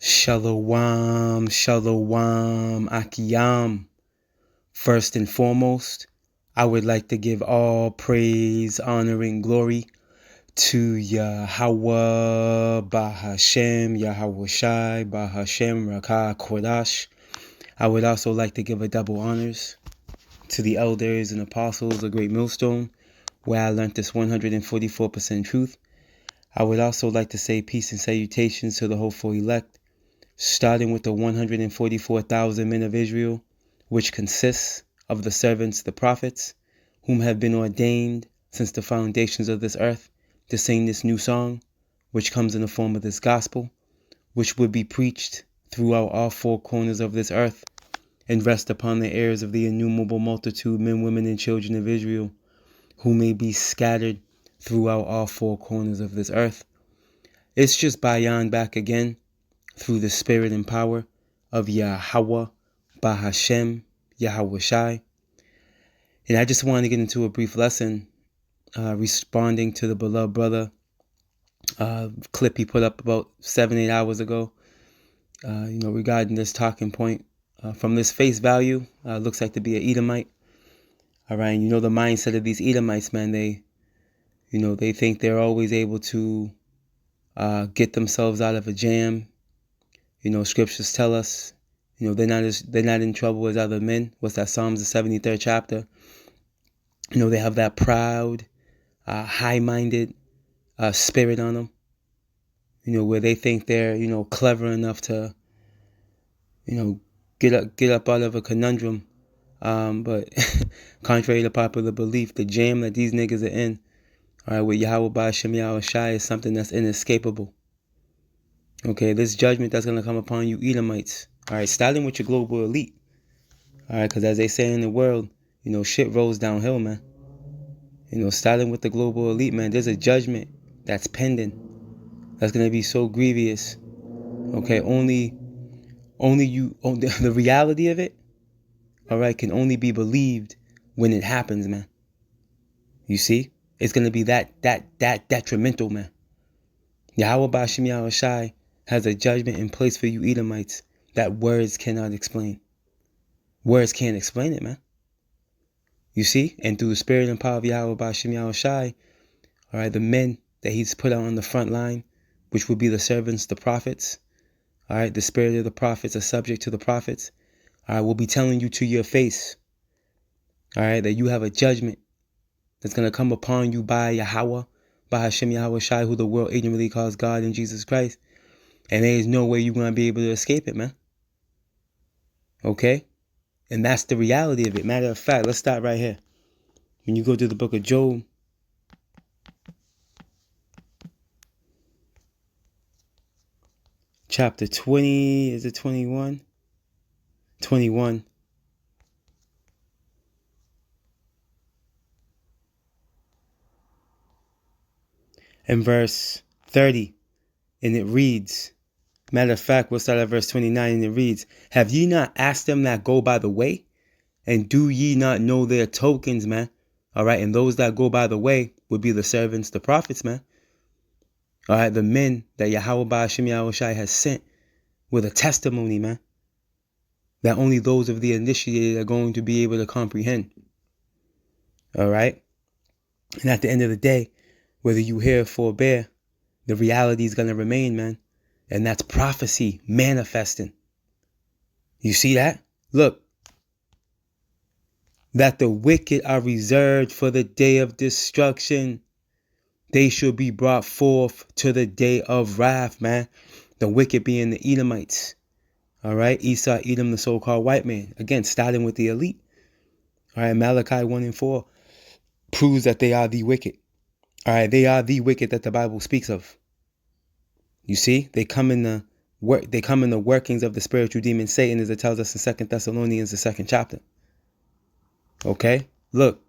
Shalom, shalom, akiyam. First and foremost, I would like to give all praise, honor, and glory to Yahweh, Bahashem, Yahweh Shai, Bahashem, Rakah, Kodash. I would also like to give a double honors to the elders and apostles of Great Millstone, where I learned this 144% truth. I would also like to say peace and salutations to the hopeful elect, starting with the 144,000 men of Israel, which consists of the servants, the prophets, whom have been ordained since the foundations of this earth to sing this new song, which comes in the form of this gospel, which would be preached throughout all four corners of this earth and rest upon the ears of the innumerable multitude, men, women, and children of Israel, who may be scattered throughout all four corners of this earth. It's just Bayan back again, through the spirit and power of Yahweh, Bahashem, Yahweh Shai. And I just wanted to get into a brief lesson responding to the beloved brother clip he put up about 7-8 hours ago, regarding this talking point. From this face value, looks like to be an Edomite. All right, and the mindset of these Edomites, man, they think they're always able to get themselves out of a jam. Scriptures tell us, they're not in trouble as other men. What's that? Psalms, the 73rd chapter. They have that proud, high-minded spirit on them. Where they think they're, clever enough to, get up out of a conundrum. But contrary to popular belief, the jam that these niggas are in, all right, with Yahweh Bahashem Yahweh Shai, is something that's inescapable. Okay, this judgment that's going to come upon you Edomites. All right, starting with your global elite. All right, because as they say in the world, shit rolls downhill, man. Starting with the global elite, man, there's a judgment that's pending. That's going to be so grievous. Okay, only the reality of it, all right, can only be believed when it happens, man. You see? It's going to be that detrimental, man. Yahweh Bahashem Yahweh Shai has a judgment in place for you Edomites that words cannot explain. Words can't explain it, man. You see? And through the spirit and power of Yahweh Bahashem Yahweh Shai, all right, the men that he's put out on the front line, which would be the servants, the prophets, all right, the spirit of the prophets are subject to the prophets, all right, will be telling you to your face, all right, that you have a judgment that's going to come upon you by Yahweh, Bahashem Yahweh Shai, who the world ignorantly calls God in Jesus Christ. And there is no way you're going to be able to escape it, man. Okay? And that's the reality of it. Matter of fact, let's start right here. When you go to the book of Job, chapter 20, is it 21? 21. And verse 30. And it reads, matter of fact, we'll start at verse 29, and it reads, have ye not asked them that go by the way? And do ye not know their tokens, man? All right, and those that go by the way would be the servants, the prophets, man. All right, the men that Yahweh Bahashem Yahweh Shai has sent with a testimony, man, that only those of the initiated are going to be able to comprehend. All right? And at the end of the day, whether you hear or forbear, the reality is going to remain, man. And that's prophecy manifesting. You see that? Look. That the wicked are reserved for the day of destruction. They shall be brought forth to the day of wrath, man. The wicked being the Edomites. All right? Esau, Edom, the so-called white man. Again, starting with the elite. All right? Malachi 1:4 proves that they are the wicked. All right? They are the wicked that the Bible speaks of. You see? They come in the workings of the spiritual demon Satan, as it tells us in 2 Thessalonians, the 2nd chapter. Okay? Look.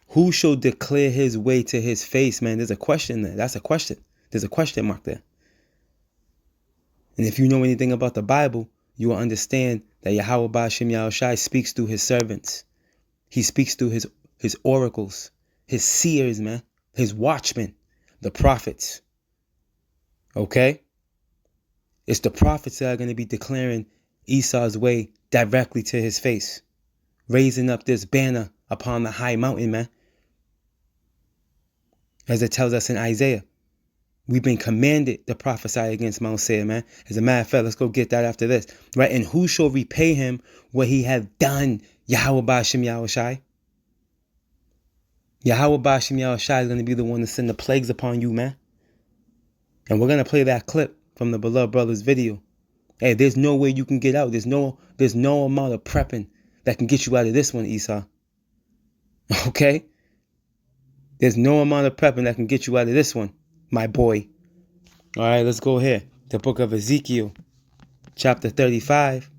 Who shall declare his way to his face, man? There's a question there. That's a question. There's a question mark there. And if you know anything about the Bible, you will understand that Yahweh Bahashem Yahweh Shai speaks through his servants. He speaks through his oracles, his seers, man, his watchmen, the prophets. Okay? It's the prophets that are going to be declaring Esau's way directly to his face, raising up this banner upon the high mountain, man. As it tells us in Isaiah, we've been commanded to prophesy against Mount Seir, man. As a matter of fact, let's go get that after this, right? And who shall repay him what he hath done? Yahweh Ba'ashem Yahushai. Yahweh Ba'ashem Yahushai is going to be the one to send the plagues upon you, man. And we're going to play that clip from the Beloved Brothers video. Hey, there's no way you can get out. There's no amount of prepping that can get you out of this one, Esau. Okay? There's no amount of prepping that can get you out of this one, my boy. All right, let's go here. The book of Ezekiel, chapter 35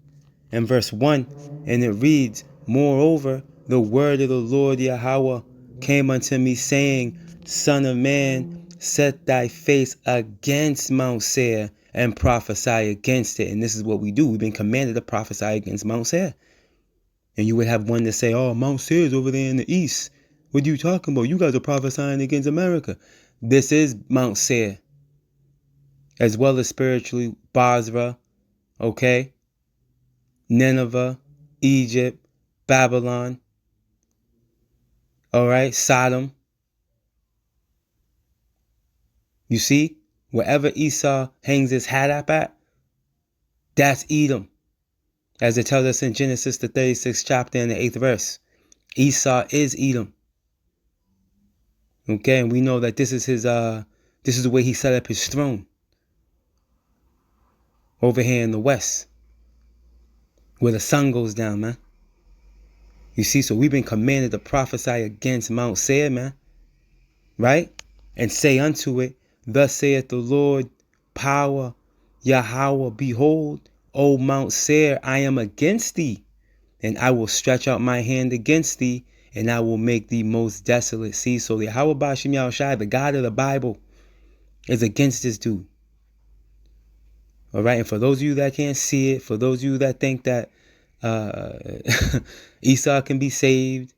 and verse 1. And it reads, Moreover, the word of the Lord Yahweh came unto me, saying, Son of man, set thy face against Mount Seir and prophesy against it. And this is what we do. We've been commanded to prophesy against Mount Seir. And you would have one to say, oh, Mount Seir is over there in the east. What are you talking about? You guys are prophesying against America. This is Mount Seir, as well as spiritually Basra, okay? Nineveh, Egypt, Babylon, all right? Sodom. You see, wherever Esau hangs his hat up at, that's Edom. As it tells us in Genesis, the 36th chapter and the 8th verse. Esau is Edom. Okay, and we know that this is the way he set up his throne. Over here in the west, where the sun goes down, man. You see, so we've been commanded to prophesy against Mount Seir, man. Right? And say unto it, Thus saith the Lord, power, Yahweh, behold, O Mount Seir, I am against thee, and I will stretch out my hand against thee, and I will make thee most desolate. See, so the Yahweh Ba'ashem Yahushai, the God of the Bible, is against this dude. All right, and for those of you that can't see it, for those of you that think that Esau can be saved,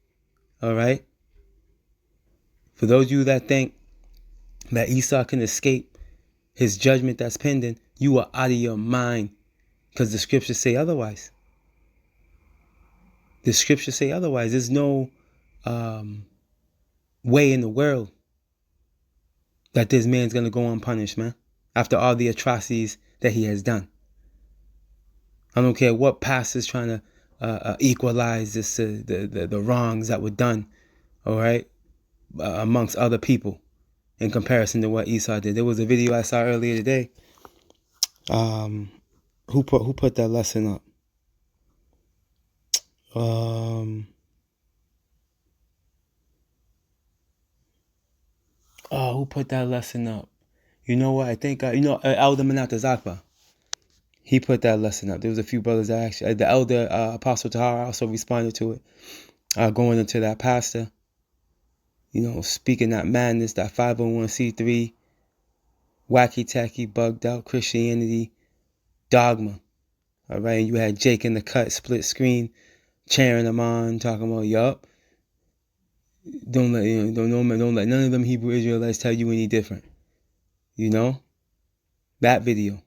all right, for those of you that think that Esau can escape his judgment that's pending, you are out of your mind, because the scriptures say otherwise. The scriptures say otherwise. There's no way in the world that this man's going to go unpunished, man, after all the atrocities that he has done. I don't care what pastor's trying to equalize this, the wrongs that were done, all right, amongst other people in comparison to what Esau did. There was a video I saw earlier today. Who put that lesson up? Who put that lesson up? You know what? I think, Elder Menata Zakba. He put that lesson up. There was a few brothers that actually, the Elder Apostle Tahara also responded to it, going into that pastor, speaking that madness, that 501c3, wacky-tacky, bugged out Christianity dogma. All right, and you had Jake in the cut, split screen, cheering them on, talking about, yup, don't let none of them Hebrew Israelites tell you any different. That video.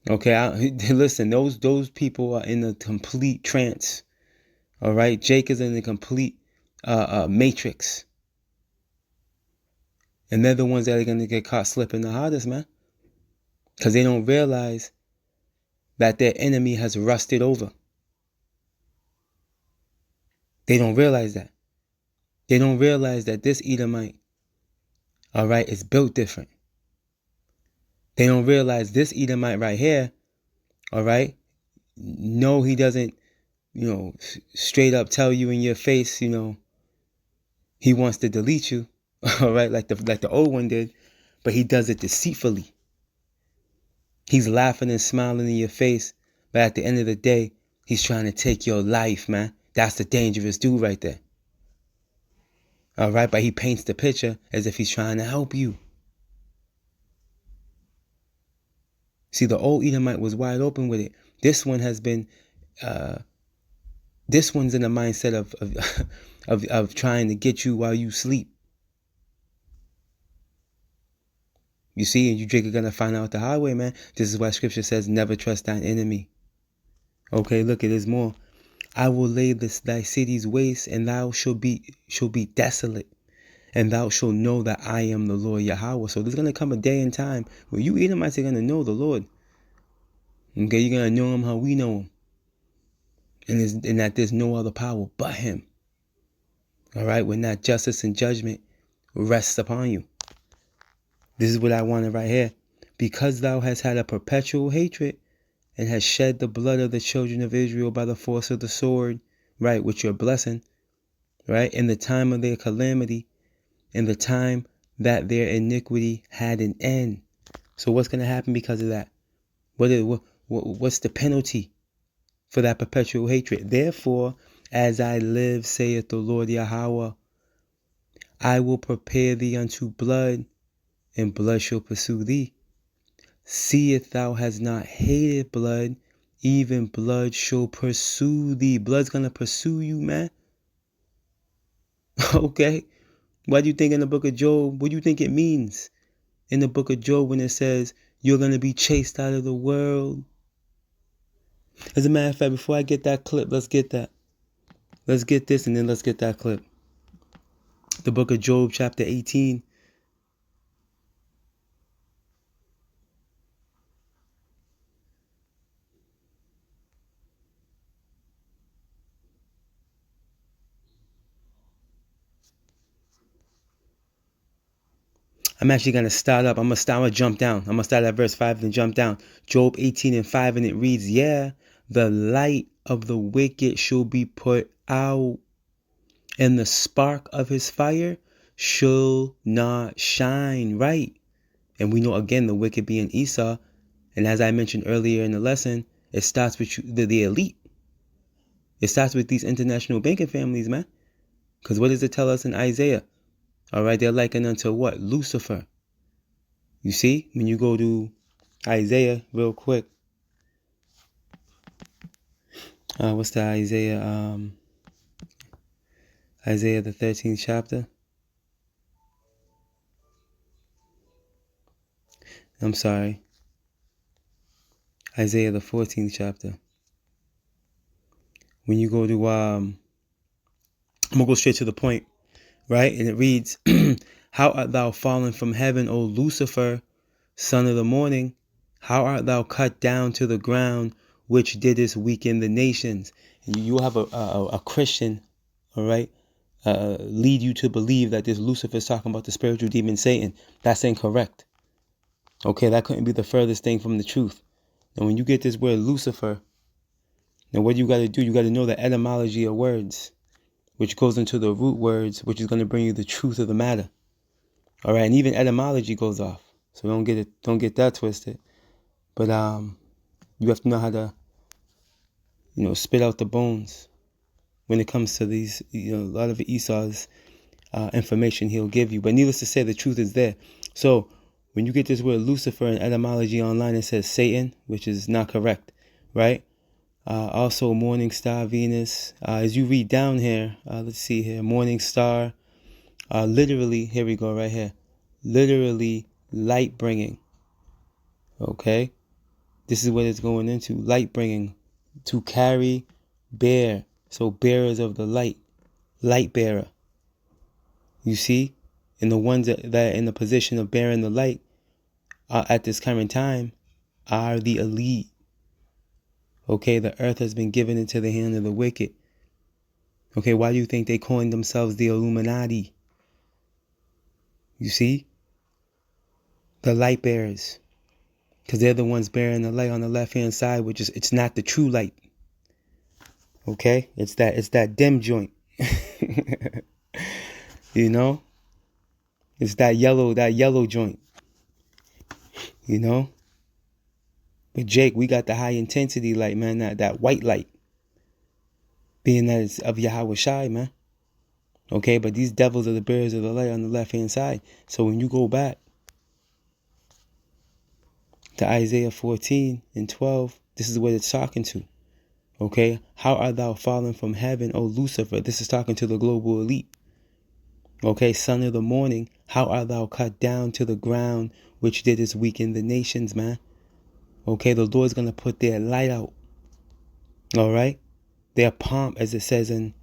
Okay, listen, those people are in a complete trance. All right, Jake is in a complete matrix. And they're the ones that are going to get caught slipping the hardest, man. Because they don't realize that their enemy has rusted over. They don't realize that. They don't realize that this Edomite, all right, is built different. They don't realize this Edomite right here, all right, no, he doesn't, straight up tell you in your face, he wants to delete you, all right, like the old one did, but he does it deceitfully. He's laughing and smiling in your face, but at the end of the day, he's trying to take your life, man. That's the dangerous dude right there. All right, but he paints the picture as if he's trying to help you. See, the old Edomite was wide open with it. This one has been, this one's in the mindset of trying to get you while you sleep. You see, and you Drake are gonna find out the highway, man. This is why scripture says, never trust thine enemy. Okay, look, it is more. I will lay thy cities waste, and thou shall be desolate. And thou shalt know that I am the Lord Yahweh. So there's gonna come a day and time where you Edomites are gonna know the Lord. Okay, you're gonna know him how we know him. And that there's no other power but him. Alright, when that justice and judgment rests upon you. This is what I wanted right here. Because thou hast had a perpetual hatred, and hast shed the blood of the children of Israel by the force of the sword, right, with your blessing, right, in the time of their calamity, in the time that their iniquity had an end. So what's going to happen because of that? What's the penalty for that perpetual hatred? Therefore, as I live, saith the Lord Yahweh, I will prepare thee unto blood, and blood shall pursue thee. See if thou hast not hated blood, even blood shall pursue thee. Blood's gonna pursue you, man. Okay? Why do you think in the book of Job, what do you think it means in the book of Job when it says you're gonna be chased out of the world? As a matter of fact, before I get that clip, let's get that. Let's get this and then let's get that clip. The book of Job, chapter 18. I'm actually going to start up. I'm going to jump down. I'm going to start at verse 5 and jump down. Job 18 and 5, and it reads, yeah, the light of the wicked shall be put out, and the spark of his fire shall not shine. Right. And we know, again, the wicked being Esau. And as I mentioned earlier in the lesson, it starts with the elite. It starts with these international banking families, man. Because what does it tell us in Isaiah? All right, they're likened unto what? Lucifer. You see, when you go to Isaiah real quick. What's the Isaiah? Isaiah the 13th chapter. I'm sorry. Isaiah the 14th chapter. When you go to I'm gonna go straight to the point, right? And it reads, how art thou fallen from heaven, O Lucifer, son of the morning? How art thou cut down to the ground, which didst weaken the nations? And you will have a Christian, all right, lead you to believe that this Lucifer is talking about the spiritual demon Satan. That's incorrect. Okay, that couldn't be the furthest thing from the truth. And when you get this word Lucifer, now what you got to do, you got to know the etymology of words, which goes into the root words, which is going to bring you the truth of the matter. All right, and even etymology goes off, so don't get that twisted. But you have to know how to, spit out the bones when it comes to these, a lot of Esau's information he'll give you. But needless to say, the truth is there. So when you get this word Lucifer in etymology online, it says Satan, which is not correct, right? Also morning star Venus. As you read down here, let's see here, morning star, literally, here we go right here, literally light bringing. Okay, this is what it's going into, light bringing, to carry, bear. So bearers of the light, light bearer. You see, and the ones that are in the position of bearing the light at this current time are the elite. Okay, the earth has been given into the hand of the wicked. Okay, why do you think they coined themselves the Illuminati? You see? The light bearers. Because they're the ones bearing the light on the left-hand side, which is, it's not the true light. Okay? It's that dim joint. It's that yellow joint. But Jake, we got the high intensity light, man, that white light. Being that it's of Yahweh Shai, man. Okay, but these devils are the bearers of the light on the left-hand side. So when you go back to Isaiah 14 and 12, this is what it's talking to. Okay, how art thou fallen from heaven, O Lucifer? This is talking to the global elite. Okay, son of the morning, how art thou cut down to the ground, which didst weaken the nations, man? Okay, the Lord's going to put their light out. All right? Their pomp, as it says in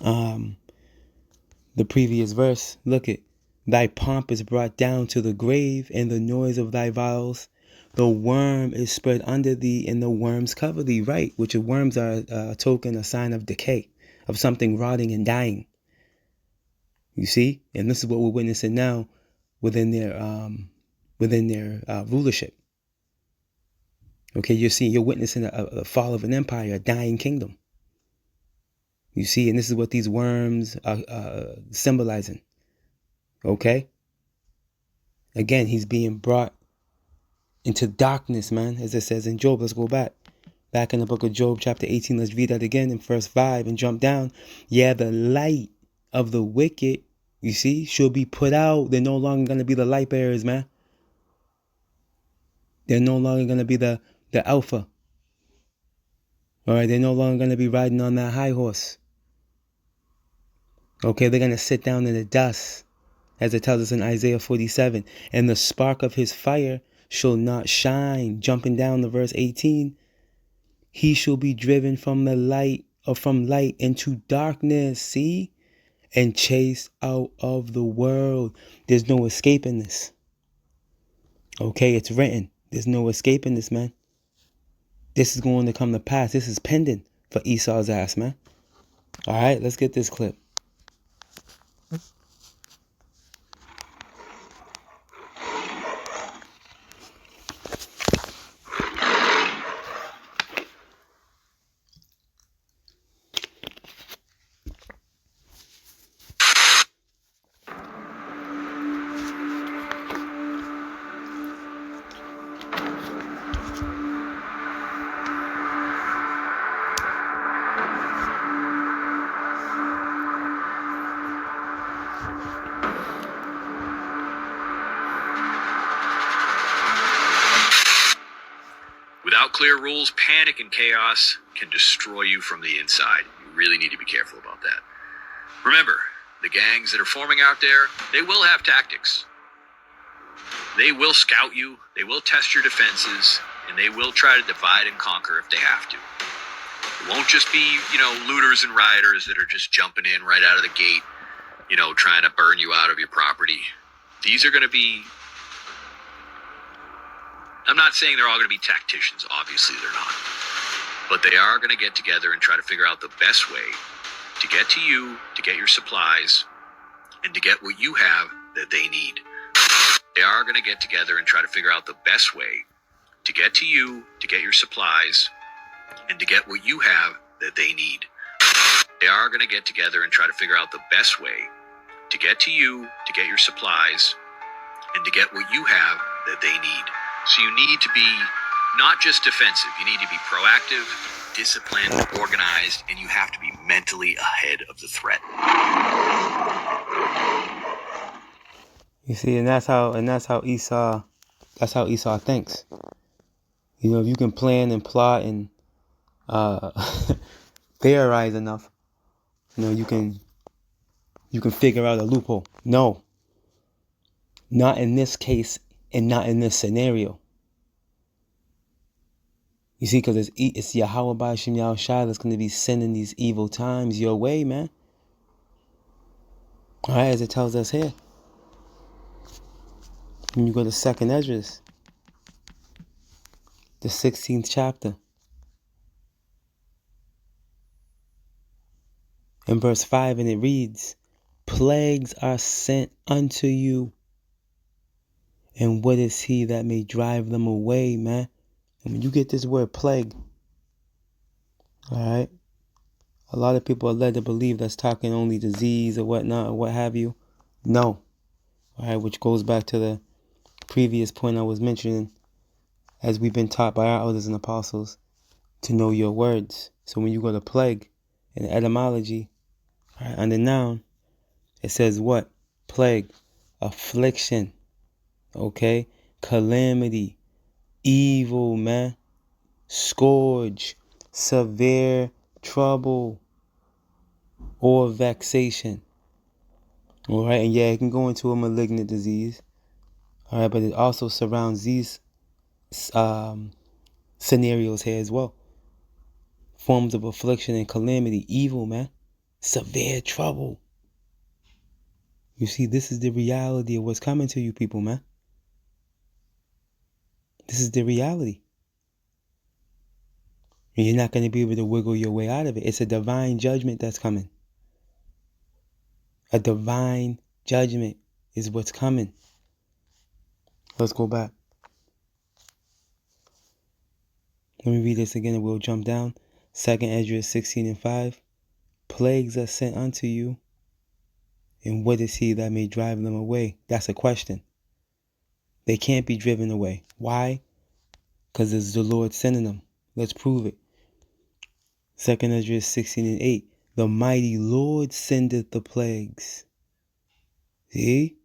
the previous verse. Look it. Thy pomp is brought down to the grave, and the noise of thy vows. The worm is spread under thee, and the worms cover thee. Right, which worms are a token, a sign of decay, of something rotting and dying. You see? And this is what we're witnessing now within their rulership. Okay, you're witnessing a fall of an empire, a dying kingdom. You see, and this is what these worms are symbolizing. Okay? Again, he's being brought into darkness, man, as it says in Job. Let's go back. Back in the book of Job, chapter 18. Let's read that again in verse 5 and jump down. Yeah, the light of the wicked, you see, shall be put out. They're no longer going to be the light bearers, man. They're no longer going to be the alpha. All right, they're no longer going to be riding on that high horse. Okay, they're going to sit down in the dust, as it tells us in Isaiah 47. And the spark of his fire shall not shine. Jumping down to verse 18. He shall be driven from the light, or from light into darkness, see? And chased out of the world. There's no escaping this. Okay, it's written. There's no escaping this, man. This is going to come to pass. This is pending for Esau's ass, man. All right, let's get this clip. Without clear rules, panic and chaos can destroy you from the inside. You really need to be careful about that. Remember, the gangs that are forming out there, they will have tactics. They will scout you, they will test your defenses, and they will try to divide and conquer if they have to. It won't just be, looters and rioters that are just jumping in right out of the gate, trying to burn you out of your property. These are going to be... I'm not saying they're all going to be tacticians. Obviously, they're not. But they are going to get together and try to figure out the best way to get to you, to get your supplies, and to get what you have that they need. They are going to get together and try to figure out the best way to get to you, to get your supplies, and to get what you have that they need. They are going to get together and try to figure out the best way to get to you, to get your supplies, and to get what you have that they need. So you need to be not just defensive, you need to be proactive, disciplined, organized, and you have to be mentally ahead of the threat. You see, and that's how Esau thinks. If you can plan and plot and theorize enough, you can figure out a loophole. No. Not in this case and not in this scenario. You see, because it's Yahweh B'Shem Yahushua that's going to be sending these evil times your way, man. All right, as it tells us here. When you go to 2nd Esdras, the 16th chapter, in verse 5, and it reads, plagues are sent unto you, and what is he that may drive them away, man? And when you get this word plague, all right, a lot of people are led to believe that's talking only disease or whatnot or what have you. No. All right, which goes back to the previous point I was mentioning, as we've been taught by our elders and apostles to know your words. So when you go to plague in etymology, all right, under noun, it says what? Plague, affliction, okay, calamity, evil, man, scourge, severe trouble, or vexation. All right, and yeah, it can go into a malignant disease. All right, but it also surrounds these scenarios here as well. Forms of affliction and calamity, evil, man. Severe trouble. You see, this is the reality of what's coming to you people, man. This is the reality. And you're not going to be able to wiggle your way out of it. It's a divine judgment that's coming. A divine judgment is what's coming. Let's go back. Let me read this again and we'll jump down. 2nd Esdras 16:5. Plagues are sent unto you, and what is he that may drive them away? That's a question. They can't be driven away. Why? Because it's the Lord sending them. Let's prove it. 2nd Esdras 16:8. The mighty Lord sendeth the plagues. See?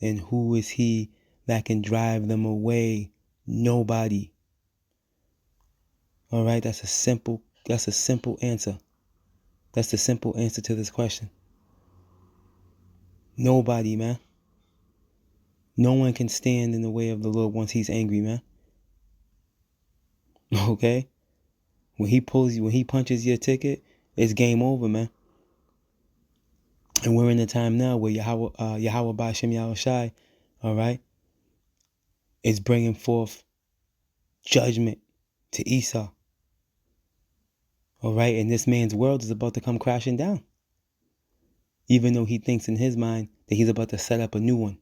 And who is he that can drive them away? Nobody. All right, that's a simple answer. That's the simple answer to this question. Nobody, man. No one can stand in the way of the Lord once he's angry, man. Okay? When he punches your ticket, it's game over, man. And we're in a time now where Yahweh Ba'ashem Yahushai, all right, is bringing forth judgment to Esau. All right? And this man's world is about to come crashing down. Even though he thinks in his mind that he's about to set up a new one.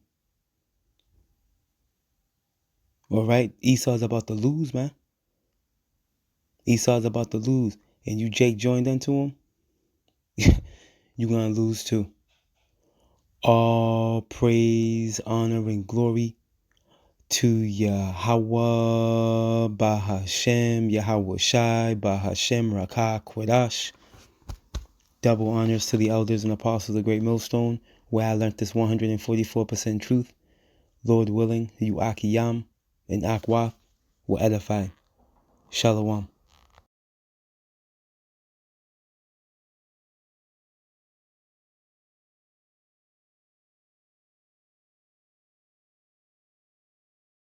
All right? Esau's about to lose, man. Esau's about to lose. And you, Jake, joined unto him, you're going to lose too. All praise, honor, and glory to Yahweh, Bahashem, Yahweh Shai, Bahashem, Rakah, Quadash. Double honors to the elders and apostles of the Great Millstone, where I learned this 144% truth. Lord willing, you Akiyam and Akwa will edify. Shalom.